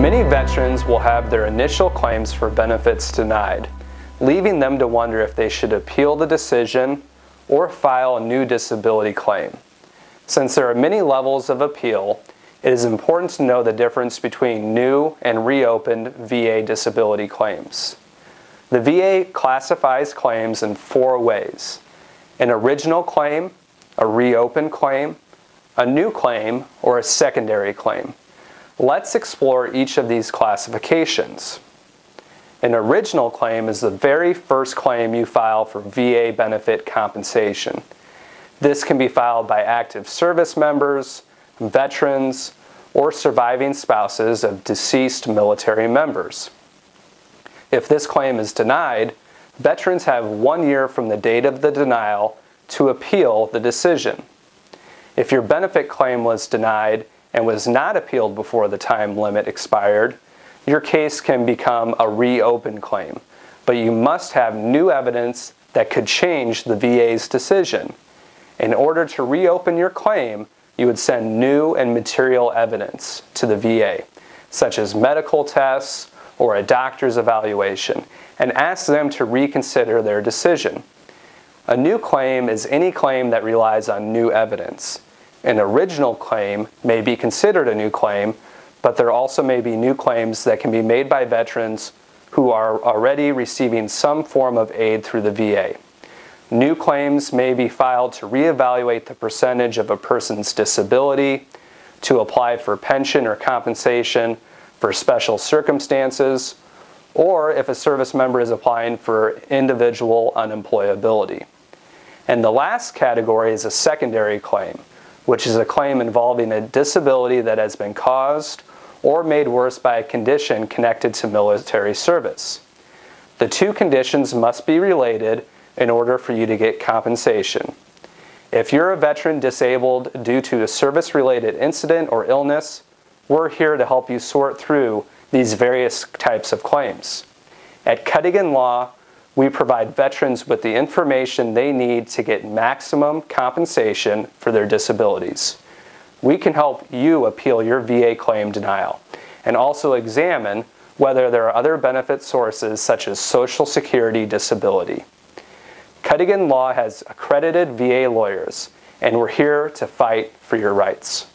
Many veterans will have their initial claims for benefits denied, leaving them to wonder if they should appeal the decision or file a new disability claim. Since there are many levels of appeal, it is important to know the difference between new and reopened VA disability claims. The VA classifies claims in 4 ways: an original claim, a reopened claim, a new claim, or a secondary claim. Let's explore each of these classifications. An original claim is the very first claim you file for VA benefit compensation. This can be filed by active service members, veterans, or surviving spouses of deceased military members. If this claim is denied, veterans have 1 year from the date of the denial to appeal the decision. If your benefit claim was denied and was not appealed before the time limit expired, your case can become a reopened claim, but you must have new evidence that could change the VA's decision. In order to reopen your claim, you would send new and material evidence to the VA, such as medical tests or a doctor's evaluation, and ask them to reconsider their decision. A new claim is any claim that relies on new evidence. An original claim may be considered a new claim, but there also may be new claims that can be made by veterans who are already receiving some form of aid through the VA. New claims may be filed to reevaluate the percentage of a person's disability, to apply for pension or compensation for special circumstances, or if a service member is applying for individual unemployability. And the last category is a secondary claim, which is a claim involving a disability that has been caused or made worse by a condition connected to military service. The two conditions must be related in order for you to get compensation. If you're a veteran disabled due to a service-related incident or illness, we're here to help you sort through these various types of claims. At Cuttigan Law, we provide veterans with the information they need to get maximum compensation for their disabilities. We can help you appeal your VA claim denial and also examine whether there are other benefit sources such as Social Security disability. Cuttigan Law has accredited VA lawyers, and we're here to fight for your rights.